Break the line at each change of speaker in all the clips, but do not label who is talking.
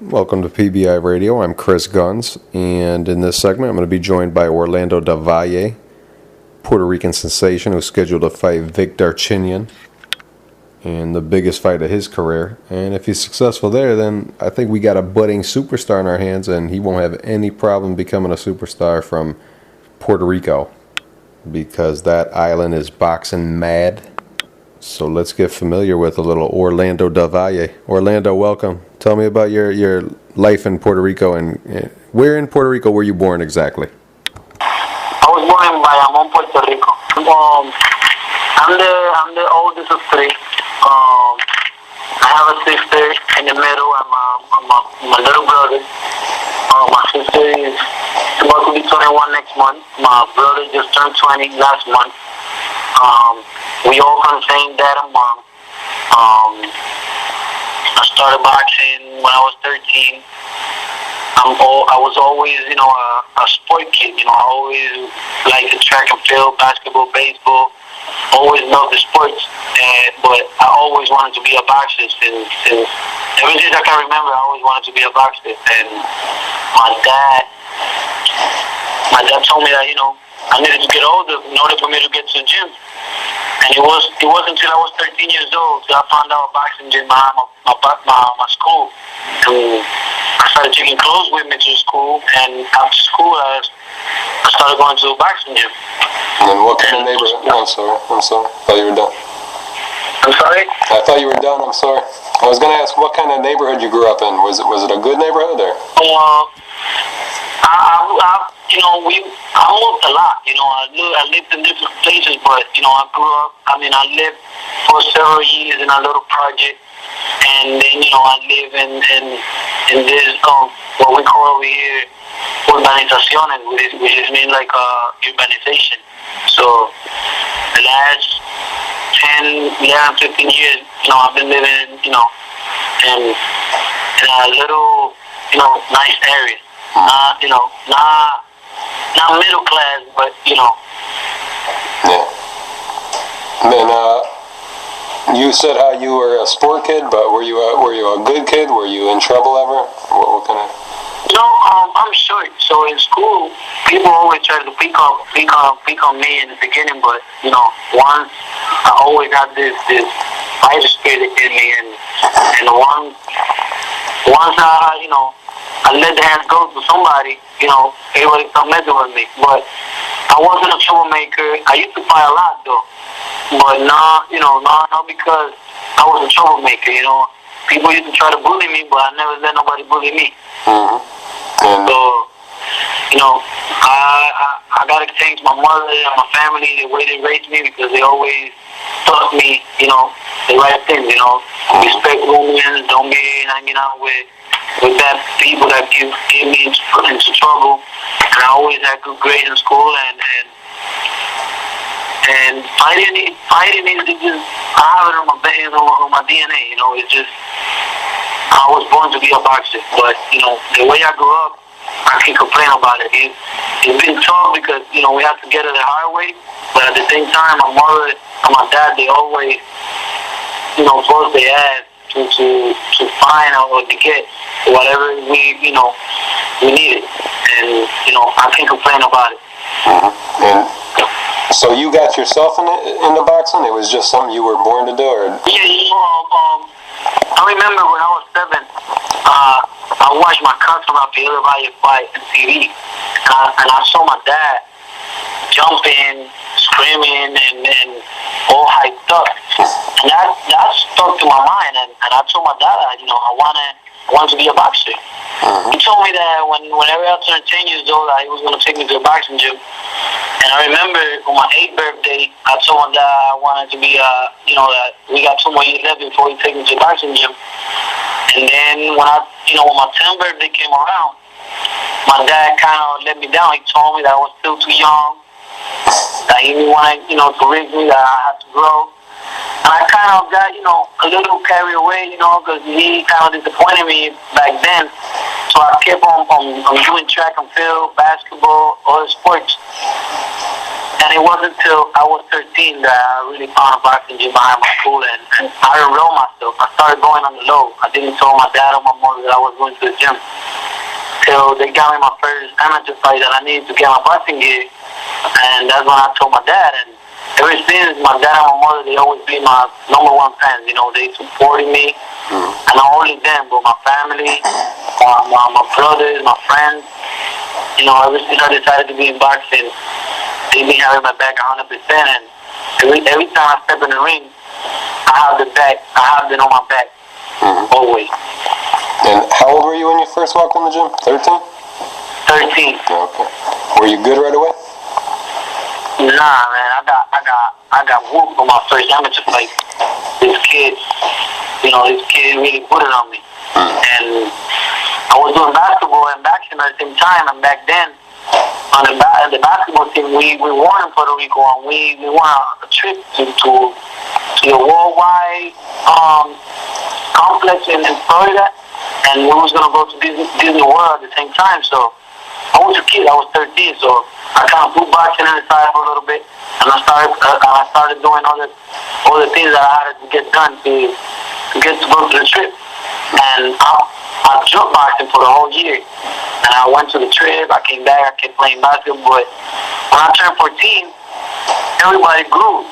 Welcome to PBI Radio. I'm Chris Guns, and in this segment I'm going to be joined by Orlando Valle, Puerto Rican sensation who's scheduled to fight Vic Darchinyan in the biggest fight of his career. And if he's successful there, then I think we got a budding superstar in our hands, and he won't have any problem becoming a superstar from Puerto Rico, because that island is boxing mad. So let's get familiar with a little Orlando Valle. Orlando, welcome. Tell me about your life in Puerto Rico, and where in Puerto Rico were you born exactly?
I was born in Valle, Puerto Rico. I'm the oldest of three. I have a sister in the middle, and my little brother. My sister is about to be 21 next month. My brother just turned 20 last month. We all from the same dad and mom. I started boxing when I was 13. I was always, a sport kid. I always liked the track and field, basketball, baseball. Always loved the sports, but I always wanted to be a boxer. Since ever since I can remember, I always wanted to be a boxer. And my dad told me that I needed to get older in order for me to get to the gym. And it wasn't until I was 13 years old that I found out a boxing gym behind my school. And I started taking clothes with me to school, and after school I started going to a boxing gym.
And what kind of neighborhood? I'm sorry. I thought you were done.
I'm sorry?
I thought you were done. I'm sorry. I was going to ask what kind of neighborhood you grew up in. Was it a good neighborhood or?
I moved a lot. I lived in different places, but I lived for several years in a little project, and then I live in this what we call over here urbanizaciones, which is mean like urbanization. So the last 10, 15 years, I've been living in a little nice area. Not middle class, but
Yeah. And then you said how you were a sport kid, but were you a good kid? Were you in trouble ever? What kind of?
I'm short, so in school people always try to pick on me in the beginning, but once I always had this fighter spirit in me, and once I let the hands go to somebody, everybody started messing with me. But I wasn't a troublemaker. I used to fight a lot though, but not because I was a troublemaker. People used to try to bully me, but I never let nobody bully me.
Mm-hmm.
So, I gotta thank my mother and my family, the way they raised me, because they always taught me, the right thing. Respect women, don't be hanging out with bad people that get me into trouble. And I always had good grades in school, and fighting is just, I have it on my DNA. It's just, I was born to be a boxer, but the way I grew up, I can't complain about it. It's been tough because we have to get it the hard way, but at the same time, my mother and my dad, they always forced their ass to find out or to get whatever we needed, and I can't complain about it.
Mm-hmm. And so you got yourself into boxing? It was just something you were born to do, or?
Yeah, I remember when I was 7, I watched my cousin Rafael Valle fight on TV, and I saw my dad jumping, screaming, and all hyped up, and that stuck to my mind. And I told my dad, I want to be a boxer. Mm-hmm. He told me that whenever I turned 10 years old, he was going to take me to a boxing gym. And I remember on my 8th birthday, I told my dad I wanted to be, that we got 2 more years left before he take me to a boxing gym. And then when my 10th birthday came around, my dad kind of let me down. He told me that I was still too young, that he didn't want to raise me, that I had to grow. And I kind of got, a little carried away, because he kind of disappointed me back then. So I kept on doing track and field, basketball, other sports. And it wasn't until I was 13 that I really found a boxing gym behind my school, and I enrolled myself. I started going on the low. I didn't tell my dad or my mother that I was going to the gym. Till they got me my first amateur fight that I needed to get my boxing gear. And that's when I told my dad. And ever since, my dad and my mother, they always been my number one fans. You know, they supported me. And not only them, but my family, my brothers, my friends. You know, ever since I decided to be in boxing, they've been having my back 100%. And every time I step in the ring, I have the back. I have them on my back. Always.
And how old were you when you first walked in the gym? 13?
13.
Okay. Were you good right away?
Nah, man. I got whooped on my first amateur fight. This kid really put it on me. And I was doing basketball and boxing at the same time. And back then, on the basketball team, we won in Puerto Rico, and we won a trip to the worldwide complex in Florida, and we was gonna go to Disney World at the same time. So I was a kid, I was 13, so I kind of put boxing on the side for a little bit, and I started doing all the things that I had to get done to get to go to the trip. And I dropped boxing for the whole year. And I went to the trip, I came back, I kept playing basketball. But when I turned 14, everybody grew.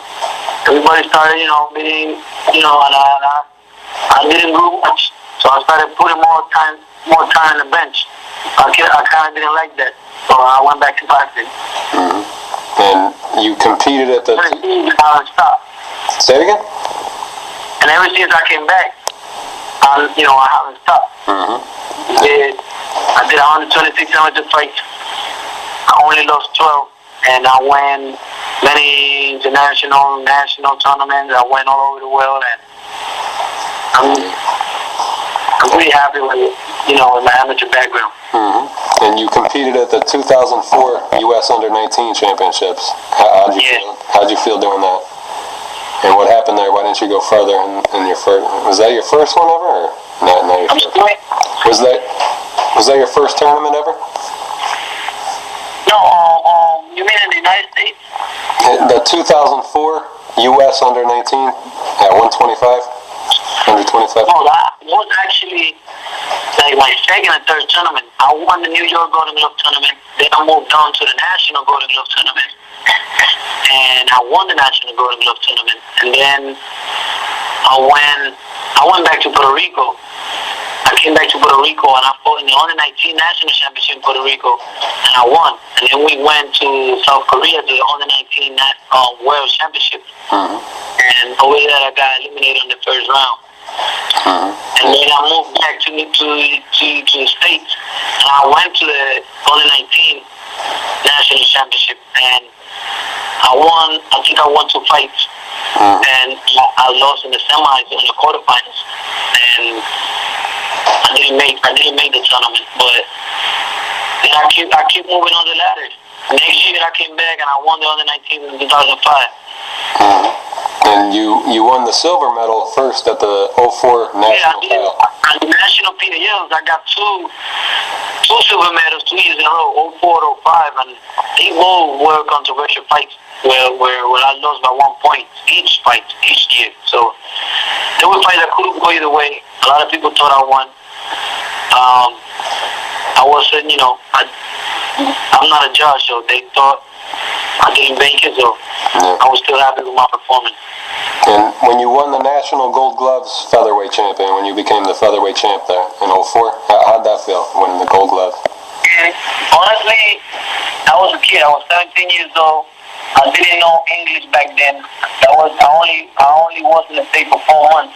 Everybody started, being, and I didn't grow much. So I started putting more time on the bench. I kind of didn't like that. So I went back to boxing.
And you competed at the...
I haven't stopped.
Say it again?
And ever since I came back, I haven't stopped. I did 126 amateur fights. I only lost 12, and I won many international, national tournaments. I went all over the world, and I'm pretty happy with my amateur background.
And you competed at the 2004 U.S. Under-19 Championships. How'd you feel doing that? And what happened there? Why didn't you go further in your first? Was that your first one ever? Or not your first? Was that your first tournament ever?
No, you mean in the United States?
The 2004 U.S. Under-19 at 125, 125.
No, that was actually like my second and third tournament. I won the New York Golden Glove tournament. Then I moved on to the National Golden Glove tournament. And I won the National Golden Glove tournament. And then I went back to Puerto Rico. I came back to Puerto Rico and I fought in the Under-19 National Championship in Puerto Rico, and I won. And then we went to South Korea to the Under-19 World Championship. And over there I got eliminated in the first round. And then I moved back to the States, and I went to the Under-19 National Championship, and I think I won 2 fights. And I lost in the semis, in the quarterfinals. And I didn't make the tournament, but then I keep moving on the ladder. Next year I came back and I won the Under-19 in 2005.
And you won the silver medal first at the 04 national title.
At the national PDLs, I got two silver medals 2 years in a row, 04 and 05, and they both were controversial fights where I lost by 1 point each year. So there were fights that could go either way. A lot of people thought I won. I wasn't, I'm not a judge, so they thought I didn't make it, so I was still happy with my performance.
And when you won the National Gold Gloves featherweight champion, when you became the featherweight champ there in 04, how'd that feel, winning the Gold Glove?
Honestly, I was a kid. I was 17 years old. I didn't know English back then. I only was in the state for 4 months,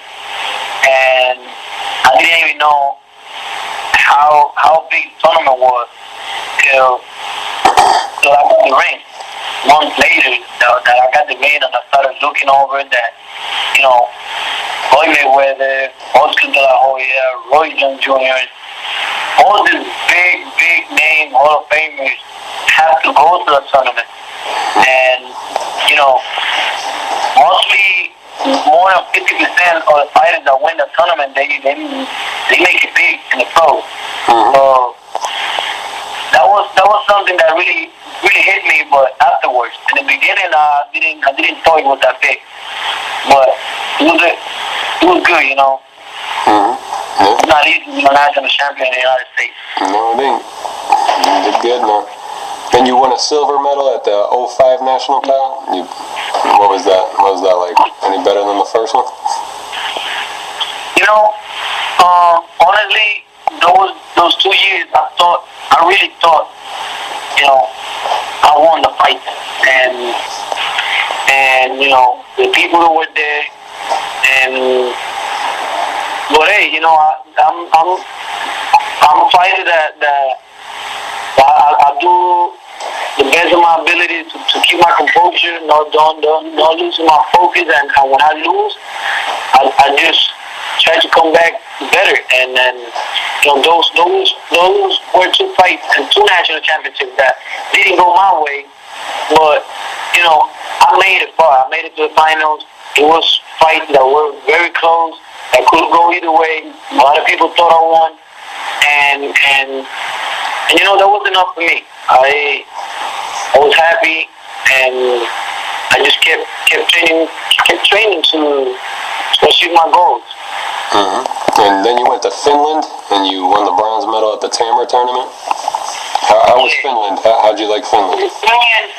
and I didn't even know how big the tournament was till I got the ring. Months later, that I got the ring, and I started looking over that, Roy Mayweather, Oscar De La Hoya, Roy Jones Jr., all these big name Hall of Famers have to go to the tournament. And, mostly more than 50% of the fighters that win the tournament, they make it big in the pros. So that was something that really hit me, but afterwards. afterwards. In the beginning, I didn't thought it was that big, but it was good, you know.
Yeah.
It's not easy to be a national champion in the United States.
No, it ain't. You did good, man. Then you won a silver medal at the 05 National Pal. What was that? What was that like? Any better than the first one?
You know, honestly, those 2 years, I really thought, you know, I won the fight, and you know, the people who were there, but hey, you know, I'm a fighter that I do the best of my ability to keep my composure, not lose my focus, and when I lose, I just try to come back better. And then, you know, those were 2 fights and 2 national championships that didn't go my way, but you know, I made it far. I made it to the finals. It was fights that were very close, that could go either way. A lot of people thought I won, and you know, that was enough for me. I was happy, and I just kept training to achieve my goals.
And then you went to Finland, and you won the bronze medal at the Tammer tournament. How was Finland? How'd you like Finland?
Finland,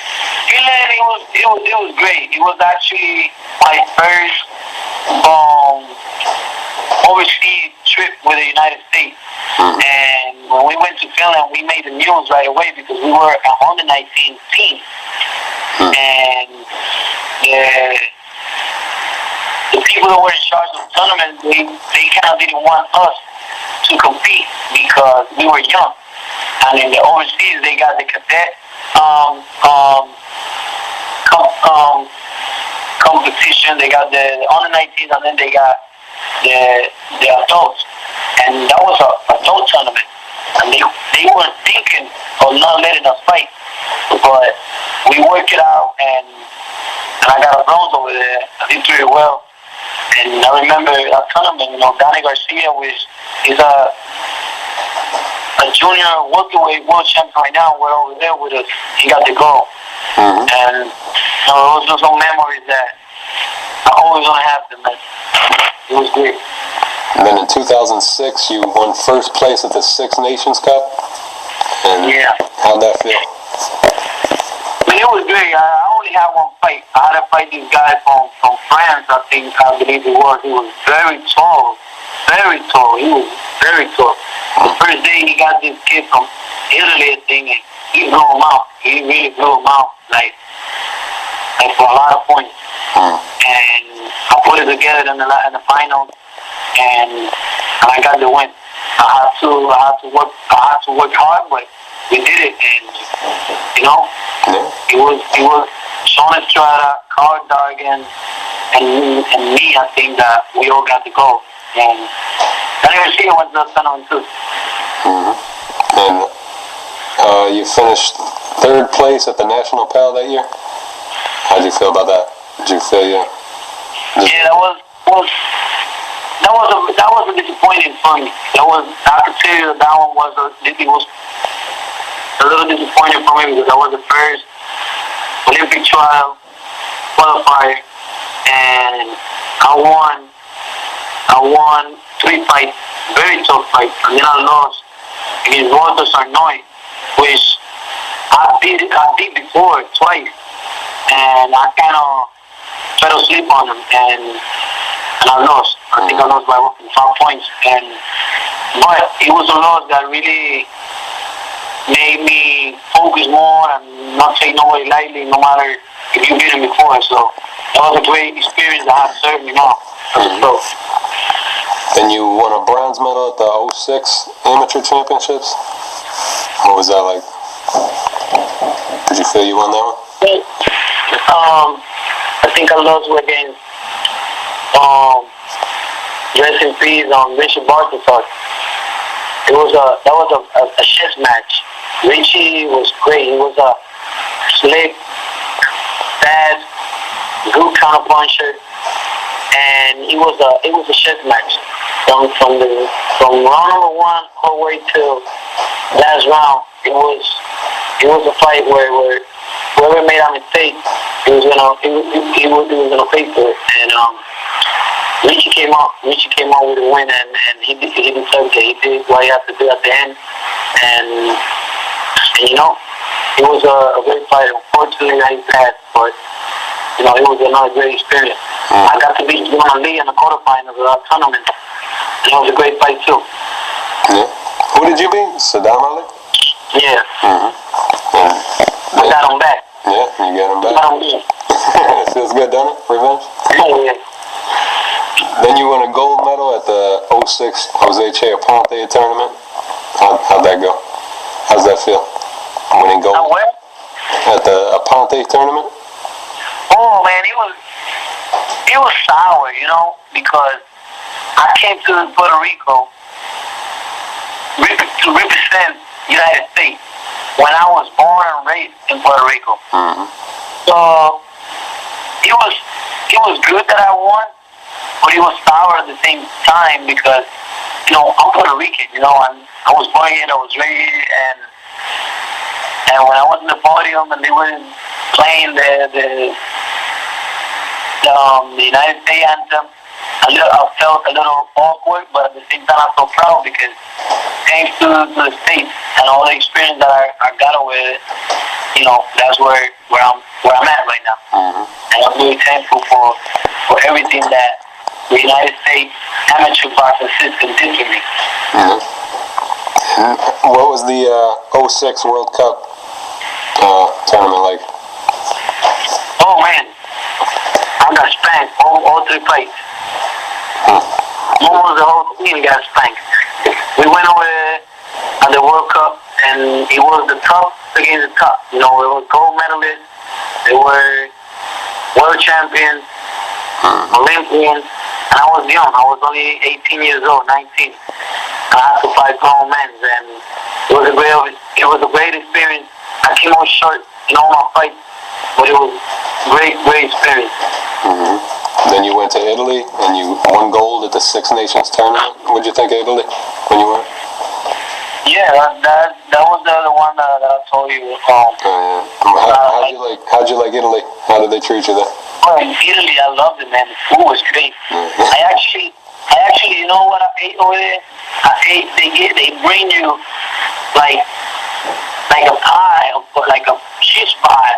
it was great. It was actually my first overseas trip with the United States. And when we went to Finland, we made the news right away because we were a under-19 team. And the people that were in charge of the tournament, they kind of didn't want us to compete because we were young. And in the overseas, they got the cadet competition, they got the under-19s, and then they got the adults. And that was a adult tournament. And they weren't thinking of not letting us fight. But we worked it out, and I got a bronze over there. I did pretty well. And I remember that tournament, you know, Danny Garcia is a junior welterweight world champion right now. We're over there with us. He got the gold. And you know, those are some memories that I always want to have them, man. It was great.
And then in 2006, you won first place at the Six Nations Cup. And
yeah.
How'd that feel?
I mean, it was great. I only had one fight. I had to fight this guy from France, I believe it was. He was very tall. Very tall. He was very tall. The first day he got this kid from Italy, I think, and he blew him out. He really blew him out, like for a lot of points. And I put it together in the final, and I got the win. I had to work hard, but we did it. And you know, it was Sean Estrada, Carl Dargan, and me. I think that we all got the goal. And I didn't see it went to the tournament too.
And you finished third place at the National Pal that year. How did you feel about that? Did you feel
Yeah, that was a disappointing for me. I could tell you that one was a little disappointing for me because that was the first Olympic trial qualifier, and I won 3 fights, very tough fights, and then I lost against Walter Sarnoy, which I beat before twice, and I kind of fell asleep on him, and I lost. I think I lost by 5 points, but it was a loss that really made me focus more and not take nobody lightly, no matter if you beat him before. So that was a great experience that has served me now as a pro.
Then you won a bronze medal at the 06 Amateur Championships. What was that like? Did you feel you won that one?
I think I lost against rest in peace Richie Bartelsar. That was a chess match. Richie was great. He was a slick, fast, good counter puncher, and it was a chess match. From round number 1 all the way till last round, it was a fight where whoever made a mistake, he was gonna pay for it. And Richie came out with a win, and he deserved it. He did what he had to do at the end, and you know, it was a great fight. Unfortunately, that he passed, but you know, it was another great experience. I got to beat John Lee in the quarterfinals of that tournament. And it was a great fight too.
Yeah. Who did you beat? Saddam Ali?
Yeah.
Mm-hmm.
I got him back.
Yeah, you got him back. It feels good, doesn't it? Revenge?
Yeah.
Then you won a gold medal at the 06 Jose Che Aponte tournament. How'd that go? How's that feel? Winning gold
Where?
at the Aponte tournament?
Oh man, it was sour, you know, because I came to Puerto Rico to represent United States when I was born and raised in Puerto Rico.
Mm-hmm.
So it was good that I won, but it was sour at the same time because, you know, I'm Puerto Rican, you know, I was born here, I was raised here, and when I was in the podium and they were playing the United States anthem, I felt a little awkward, but at the same time I felt proud because thanks to the States and all the experience that I got with it, you know, that's where I'm at right now.
Mm-hmm.
And I'm really thankful for everything that the United States amateur boxing system did for me.
Mm-hmm. What was the 06 World Cup tournament like?
Oh man, I got spanked all 3 fights. Almost the whole team got spanked. We went over at the World Cup, and it was the tough against the tough. You know, it was gold medalists, they were world champions, Olympians, and I was young. I was only 18 years old, 19. And I had to fight grown men, and it was a great experience. I came out short in all my fights, but it was great experience.
Mm-hmm. Then you went to Italy and you won gold at the Six Nations tournament. What'd you think of Italy when you went?
Yeah, that was the other one that I told you.
Yeah. How'd you like Italy? How did they treat you there?
Oh, in Italy, I loved it, man. The food was great.
Mm-hmm.
I actually, you know what I ate over there? They bring you like a pie, like a cheese pie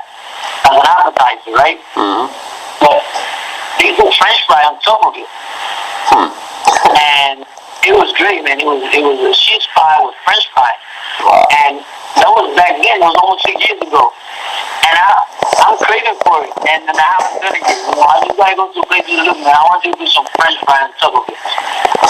as an appetizer, right?
Mm-hmm.
But they put French fry on top of it. And it was great, man. It was a cheese pie with French fry.
Wow.
And that was back then. It was almost 6 years ago. And I'm craving for it. And I haven't done it yet. You know, I just gotta go to a place to look, man. I want you to put some French fry on top of it.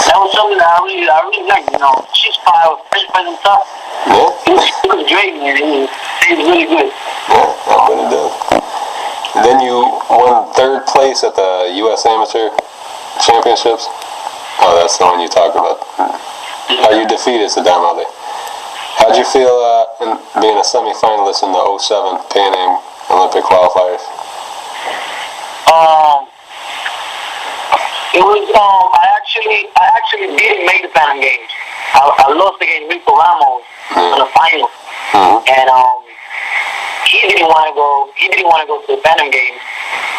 That was something that I really liked, you know. Cheese pie with French fries on top.
Yeah.
It was great, man. It was really good.
Yeah, that really does. Then you won 3rd place at the U.S. Amateur Championships. Oh, that's the one you talked about. How you defeated Saddam Ali. How'd you feel in being a semi-finalist in the 07 Pan Am Olympic qualifiers?
It was I actually didn't make the Pan Am Games. I lost against Rico Ramos in the final, and he didn't want to go. He didn't want to go to the Pan Am Games.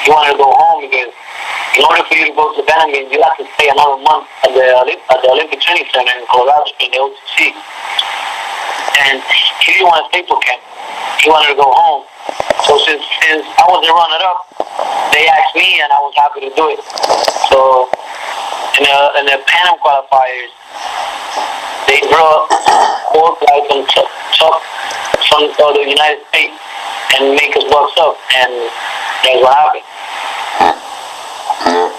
He wanted to go home because in order for you to go to the Pan Am Games, you have to stay another month at the Olympic Training Center in Colorado in the OTC. And he didn't want to stay for camp. He wanted to go home. So since I was the runner-up, they asked me, and I was happy to do it. So in the Pan Am qualifiers, they brought 4 guys from the United States and make us box up, and that's what happened.
Yeah.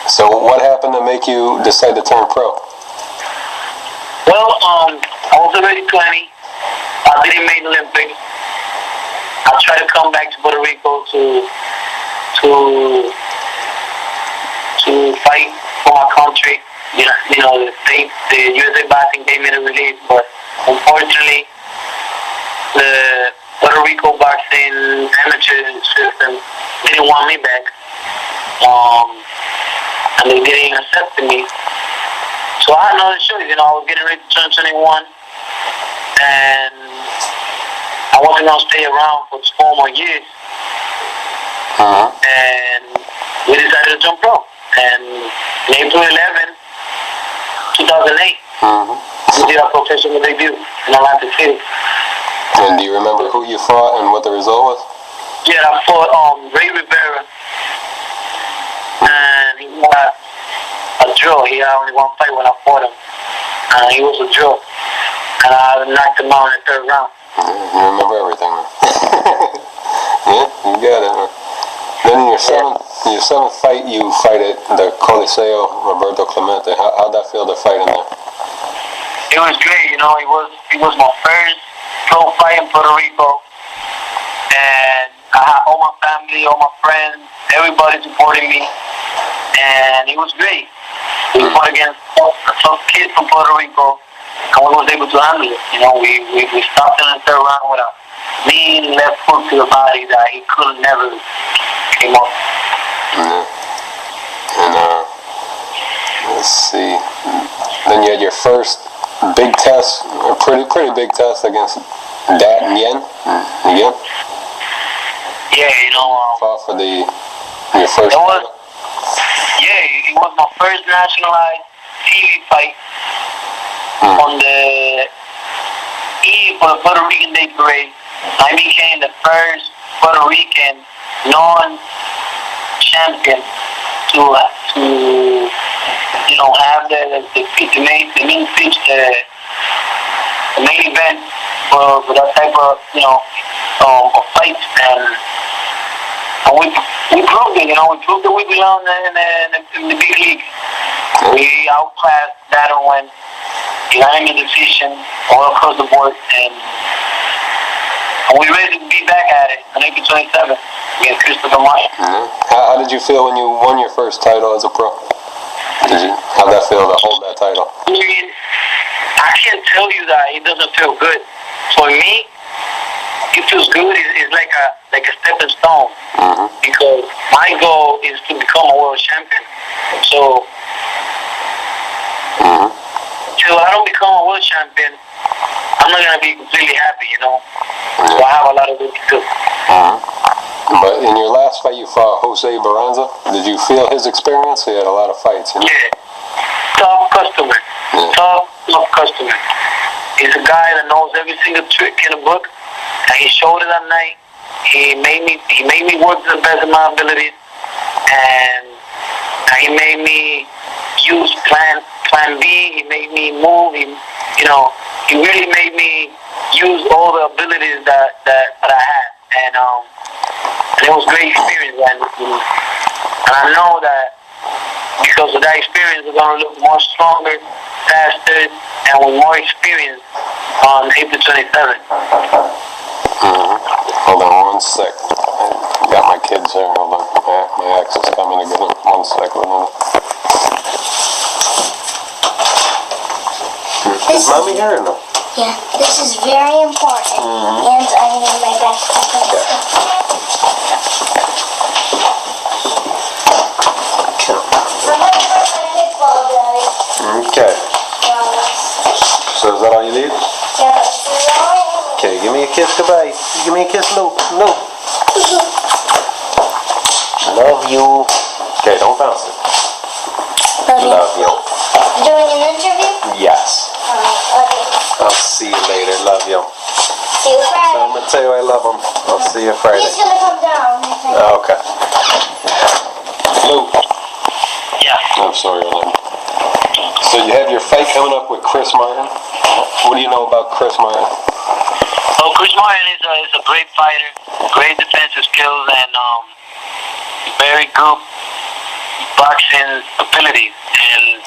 So what happened to make you decide to turn pro?
Well, I was already 20. I didn't make the Olympics. I tried to come back to Puerto Rico to fight for my country. You know, the state, the USA Boxing gave me the release, but unfortunately, the Puerto Rico boxing amateur system didn't want me back, and they didn't accept me. So I had no choice. You know, I was getting ready to turn 21, and I I wasn't going to stay around for 4 more years. And we decided to jump pro. And in April 11, 2008, we did our professional debut in Atlantic City.
And do you remember who you fought and what the result was?
Yeah, I fought Ray Rivera. And he got a draw. He had only one fight when I fought him. And he was a draw. And I knocked him out in the 3rd round.
You remember everything, man. Yeah, you got it, man. Then in your seventh fight, you fight at the Coliseo Roberto Clemente. How'd that feel to fight in there?
It was great, you know. It was my first pro fight in Puerto Rico, and I had all my family, all my friends, everybody supporting me, and it was great. We fought against some kids from Puerto Rico, and we was able to handle it. You know, we stopped in the 3rd round with a mean left hook to the body that he could never came up.
Yeah. And let's see. Then you had your first big test, a pretty big test against Dat Nguyen. Again?
Yeah, you know.
Fought for your first title.
Yeah, it was my first nationalized TV fight on the eve for the Puerto Rican Day Parade. I became the first Puerto Rican non-champion to have the main event for that type of of fights, and we proved it. We proved that we belong in the big league. We outclassed that one, unanimous decision all across the board, and we're ready to be back at it on April 27th against Christopher Martin.
How did you feel when you won your first title as a pro? How'd that feel to hold that title?
I mean, I can't tell you that it doesn't feel good. For me, it feels good. It's like a stepping stone, because my goal is to become a world champion. So, till I don't become a world champion, I'm not gonna be completely happy, So I have a lot of work to do.
But in your last fight, you fought Jose Barranza. Did you feel his experience? He had a lot of fights.
Yeah, tough customer. Tough customer. He's a guy that knows every single trick in the book, and he showed it that night. He made me work to the best of my abilities, and he made me use plan B. He made me move. He really made me use all the abilities that I had, and it was a great experience. And I know that because of that experience, we're gonna look more stronger, faster, and with more experience on April 27th.
Hold on 1 sec. I got my kids here. Hold on. My ex is coming again. 1 sec. Is mommy here or no?
Yeah, this is very important. And I need my backpack.
Okay. So is that all you need?
Yeah.
Okay, give me a kiss, goodbye. Give me a kiss, no. Love you. Okay, don't bounce it. Love you.
Doing an interview?
Yes.
Okay.
I'll see you later. Love you.
See you Friday.
Tell Mateo I love him. I'll see you Friday.
He's gonna come down.
Okay. Lou.
Yeah.
I'm sorry, Orlando. So you have your fight coming up with Chris Martin. What do you know about Chris Martin?
Oh, Chris Martin is a great fighter, great defensive skills, and very good boxing abilities. And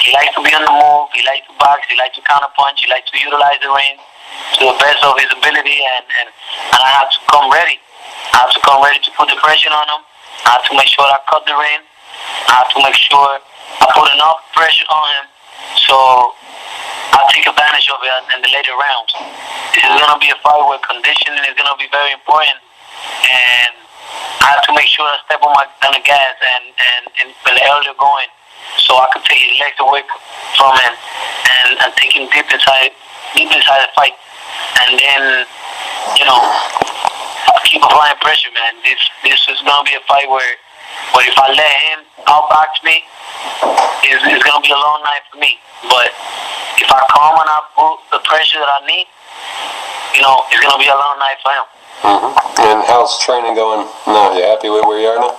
he likes to be on the move. He likes to box. He likes to counterpunch. He likes to utilize the ring to the best of his ability. And I have to come ready. I have to come ready to put the pressure on him. I have to make sure I cut the ring. I have to make sure I put enough pressure on him so I take advantage of it in the later rounds. This is going to be a fight where conditioning is going to be very important, and I have to make sure I step on the gas and the earlier going, so I can take his legs away from him and take him deep inside the fight. And then you know, keep applying pressure, man. This is gonna be a fight where if I let him outbox me, it's gonna be a long night for me. But if I calm and I put the pressure that I need, you know, it's gonna be a long night for him.
And how's training going now? You happy with where you are now?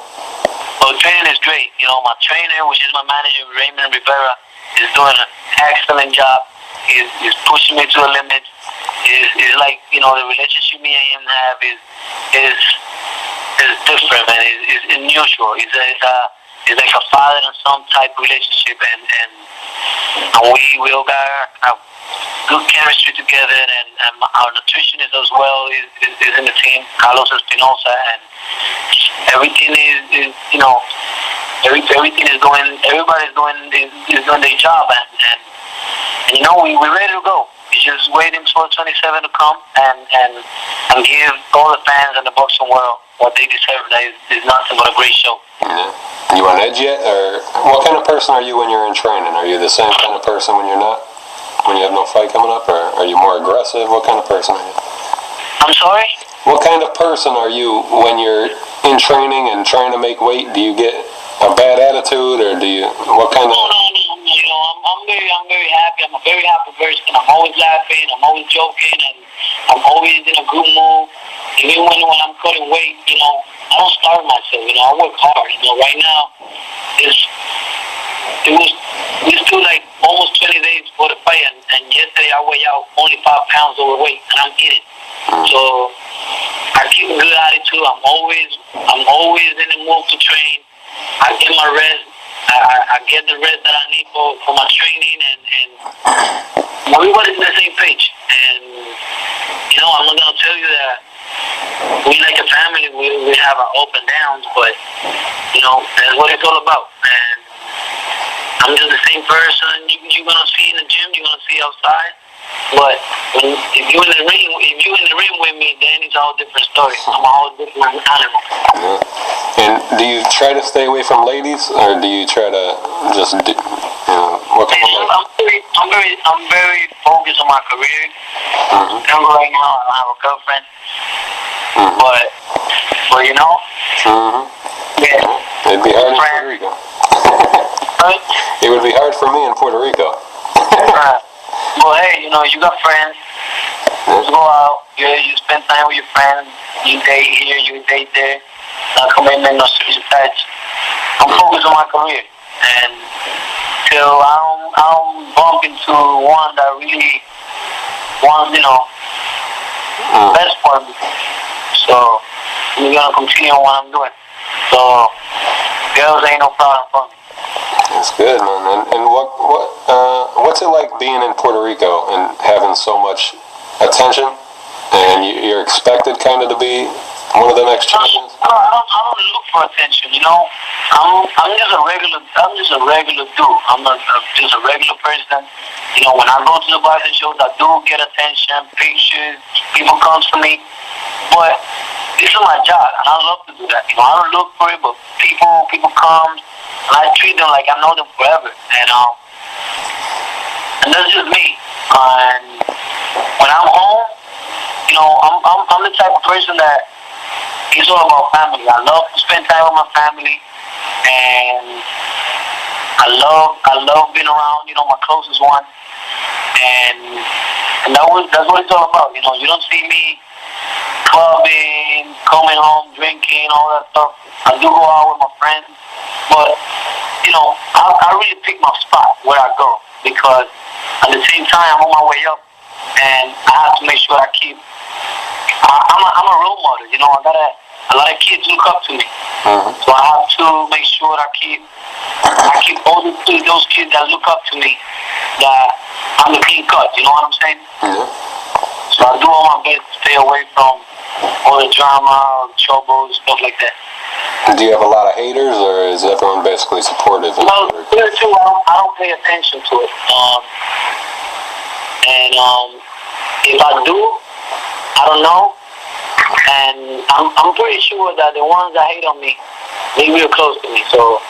Well, training is great. You know, my trainer, which is my manager, Raymond Rivera, is doing an excellent job. He's pushing me to the limit. Is like, you know, the relationship me and him have is different, man. It's unusual. It's like a father and son type relationship, and we all got a good chemistry together, and our nutritionist as well is in the team, Carlos Espinosa, and everything is you know, everything is going, everybody's doing their job, and you know, we're ready to go. We're just waiting for 27 to come and give all the fans and the boxing world what they deserve. That is nothing but a great show.
Yeah. You on edge yet, or what kind of person are you when you're in training? Are you the same kind of person when you're not, when you have no fight coming up, or are you more aggressive? What kind of person are you?
I'm sorry?
What kind of person are you when you're in training and trying to make weight? Do you get a bad attitude, or do you, what kind of...
No. You know, I'm very happy. I'm a very happy person. I'm always laughing. I'm always joking, and I'm always in a good mood. Even when I'm cutting weight, you know, I don't starve myself. You know, I work hard. You know, right now, we still like almost 20 days before the fight, and yesterday I weighed out only 5 pounds overweight, and I'm eating. So I keep a good attitude. I'm always in the mood to train. I get my rest. I get the rest that I need for my training, and everybody's on the same page. And you know, I'm not gonna tell you that we like a family. We have our up and downs, but you know, that's what it's all about. And I'm just the same person you're gonna see in the gym. You're gonna see outside. But if you're in the ring with me, then it's a whole different story. I'm a whole different animal.
Yeah. And do you try to stay away from ladies, or do you try to just, you know, what kind of ladies?
I'm very focused on my career. Right now, I don't have a girlfriend. But you know, yeah.
It'd be hard in Puerto Rico. It would be hard for me in Puerto Rico.
Well, hey, you know, you got friends. Let's go out. You spend time with your friends. You date here, you date there. No commitment, no strings attached. I'm focused on my career, and till I don't bump into one that really wants, you know, best for me. So I'm gonna continue on what I'm doing. So girls ain't no problem for me.
That's good, man. And what's it like being in Puerto Rico and having so much attention, and you're expected kind of to be one of the next champions?
I don't look for attention. You know, I'm just a regular dude. I'm just a regular person. You know, when I go to the boxing shows, I do get attention, pictures, people come to me, but this is my job, and I love to do that. You know, I don't look for it, but people come. And I treat them like I know them forever, and that's just me. And when I'm home, you know, I'm the type of person that it's all about family. I love to spend time with my family, and I love being around, you know, my closest one, and that's what it's all about. You know, you don't see me clubbing, coming home, drinking, all that stuff. I do go out with my friends, but you know, I really pick my spot where I go, because at the same time I'm on my way up, and I have to make sure I keep. I'm a role model, you know. I got a lot of kids look up to me, so I have to make sure I keep all those kids that look up to me that I'm the clean cut. You know what I'm saying? So I do all my best to stay away from all the drama, trouble, stuff like that.
Do you have a lot of haters, or is everyone basically supportive?
Well, I don't pay attention to it. And if I do, I don't know. And I'm pretty sure that the ones that hate on me, they real close to me. So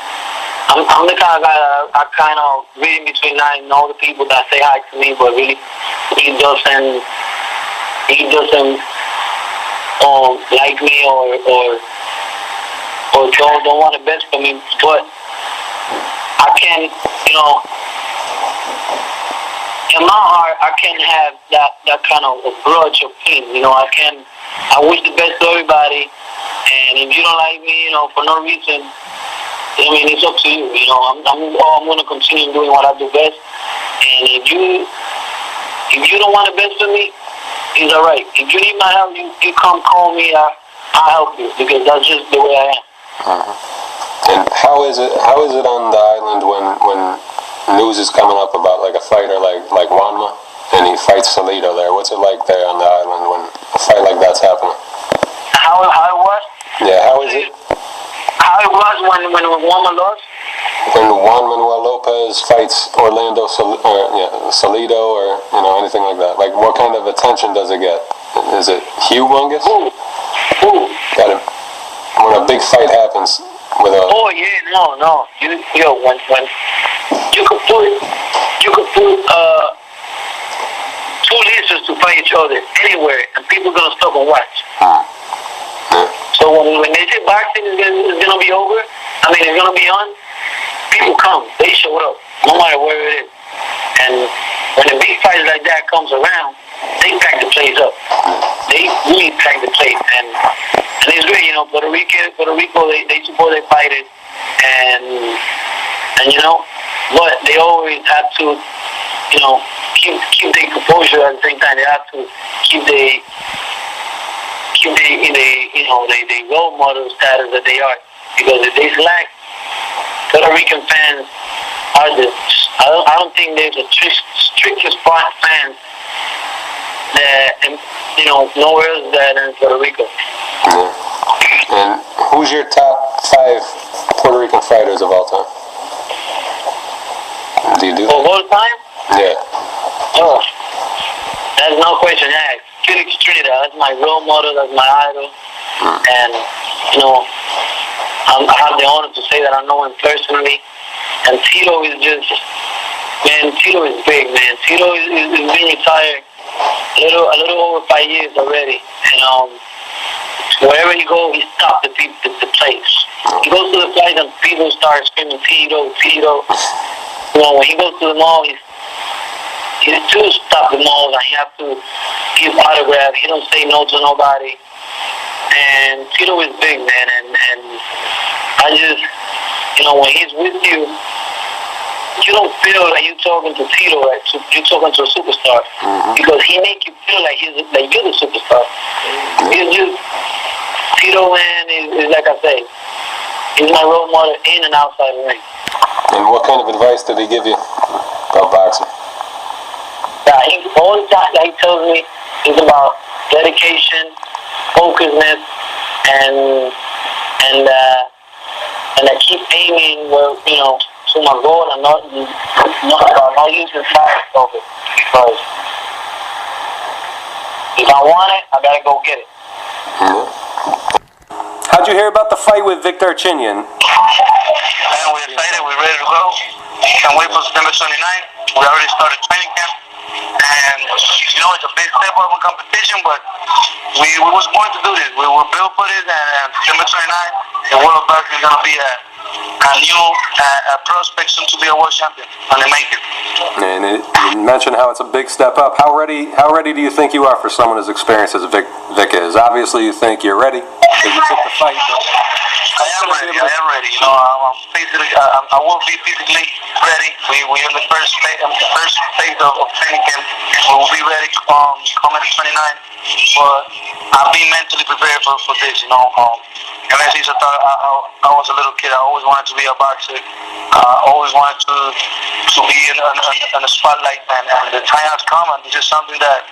I'm the kind of guy that I kind of read in between that and all the people that say hi to me, but really he doesn't like me or don't want the best for me, but I can, in my heart, I can't have that kind of a grudge of pain. I wish the best to everybody, and if you don't like me, for no reason, it's up to you. I'm going to continue doing what I do best, and if you don't want the best for me, it's all right. If you need my help, you come call me. I'll help you, because that's just the way I am.
And how is it on the island when news is coming up about like a fighter like Juanma and he fights Salido there? What's it like there on the island when a fight like that's happening?
How it was?
Yeah, how is it?
How it was when Juanma lost?
When Juan Manuel Lopez fights Orlando Salido or anything like that, like what kind of attention does it get? Is it humongous?
Who?
Got it. When a big fight happens with a.
Oh yeah, no. When you could put two losers to fight each other anywhere, and people are gonna stop and watch.
Yeah.
So when they say boxing is gonna be over, it's gonna be on. People come, they show up, no matter where it is. And when a big fight like that comes around, they pack the place up. They really pack the place, and it's great. Puerto Rico, they support their fighters, and but they always have to, keep their composure at the same time. They have to keep their role model status that they are, because if they slack, Puerto Rican fans are I don't think they're the strictest fans that nowhere else than in Puerto Rico.
Yeah. And who's your top 5 Puerto Rican fighters of all time? Do you do that?
Of all time?
Yeah.
Oh, that's no question asked. Felix Trinidad, that's my role model, that's my idol, and I have the honor to say that I know him personally. And Tito is Tito is big, man. Tito is been retired a little over 5 years already. And wherever he goes, he stops the place. He goes to the place and people start screaming, Tito. When he goes to the mall, he's to stop the malls, and he has to give autographs. He don't say no to nobody. And Tito is big, man, and I just, when he's with you, you don't feel like you're talking to Tito, like you're talking to a superstar, because he makes you feel like you're the superstar. It's just, Tito, man, is like I say, he's my role model in and outside the ring.
And what kind of advice did he give you about boxing?
All the time that he tells me is about dedication, focusedness, and I keep aiming to my goal, and not using size of it, because if I want it, I gotta go get it.
How'd you hear about the fight with Vic Darchinyan?
Man, we're excited. We're ready to go. Can't wait for September 29th. We already started training camp. And, it's a big step up in competition, but we was born to do this. We were built for this, and September 29th, the world of boxing is going to be a new prospect soon to be a world champion when they make it.
And you mentioned how it's a big step up. How ready do you think you are for someone as experienced as Vic is? Obviously, you think you're ready because you took the fight.
I am ready. I will be physically ready. We're in the first phase of training camp. We will be ready coming 29th. But I've been mentally prepared for this. Ever since I was a little kid, I always wanted to be a boxer. I always wanted to be in a spotlight, and the time has come, and this is something that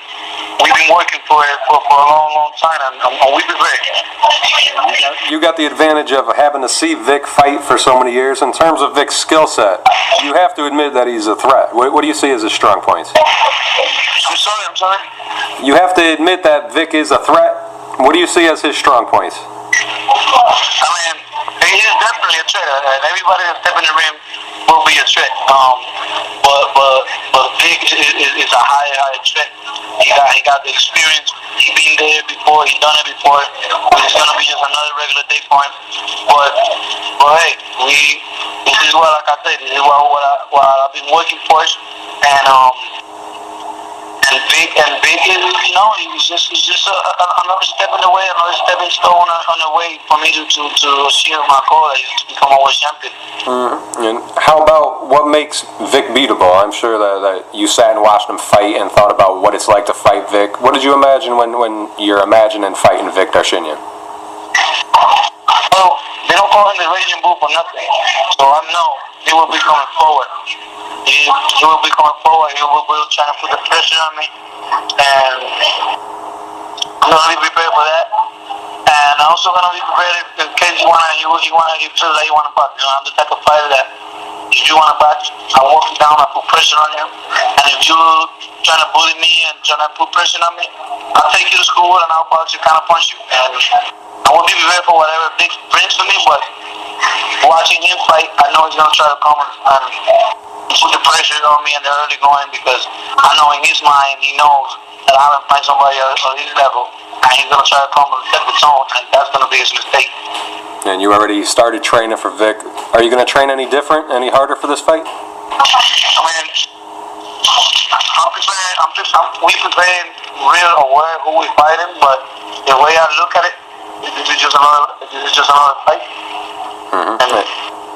we've been working for a long time, and we've been ready.
You got the advantage of having to see Vic fight for so many years. In terms of Vic's skill set, you have to admit that he's a threat. What do you see as his strong points?
I'm sorry?
You have to admit that Vic is a threat. What do you see as his strong points?
He is definitely a threat, and everybody that steps in the ring will be a threat. But Vic is a higher threat. He got the experience. He been there before. He done it before. It's gonna be just another regular day for him. But hey, this is what, like I said, this is what I've been working for, and Vic is, you know, it's just another step in the way, another stepping stone on the way for me to achieve my goal, to become a world champion.
Mm-hmm. And how about what makes Vic beatable? I'm sure that you sat and watched him fight and thought about what it's like to fight Vic. What did you imagine when you're imagining fighting Vic Darchinyan?
Well, they don't call him the Raging Bull for nothing, so I know he will be coming forward. He will be coming forward. He will be trying to put the pressure on me, and I'm gonna be prepared for that. And I'm also gonna be prepared in case he feels like he wanna box. You know, I'm the type of fighter that if you wanna box, I walk you down, I put pressure on you, and if you trying to bully me and trying to put pressure on me, I'll take you to school and I'll box you, kind of punch you, and I will be prepared for whatever Vic brings to me. But watching him fight, I know he's gonna try to come and put the pressure on me in the early going, because I know in his mind he knows that I haven't fight somebody on his level, and he's gonna try to come and set the tone, and that's gonna be his mistake. And
you already started training for Vic. Are you gonna train any different, any harder for this fight?
I mean, we preparing real aware who we fighting, but the way I look at it, this is just another fight. Mm-hmm. And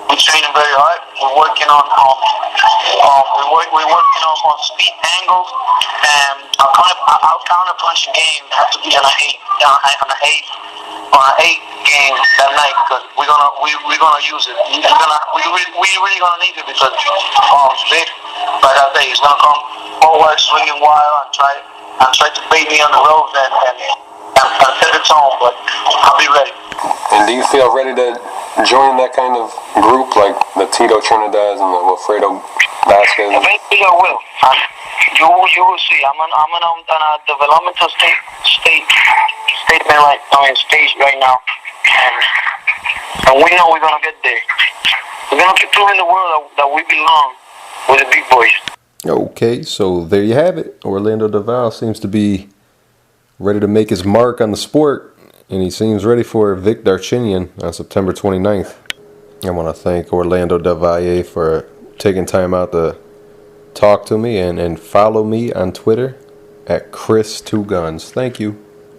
we're training very hard. We're working on speed angles, and our counter punching game has to be on an eight game that night, because we're gonna use it. We really gonna need it, because Vic, like I say, he's gonna come forward, swinging wild, and try to bait me on the ropes and set the tone. But I'll be ready.
And do you feel ready to join that kind of group, like the Tito Trinidad and the Wilfredo Vasquez?
Eventually I will. You will see. I'm on a developmental stage right now, and we know we're gonna get there. We're gonna keep proving the world that we belong with the big boys.
Okay, so there you have it. Orlando Valle seems to be ready to make his mark on the sport, and he seems ready for Vic Darchinyan on September 29th. I want to thank Orlando Valle for taking time out to talk to me, and follow me on Twitter at Chris2Guns. Thank you.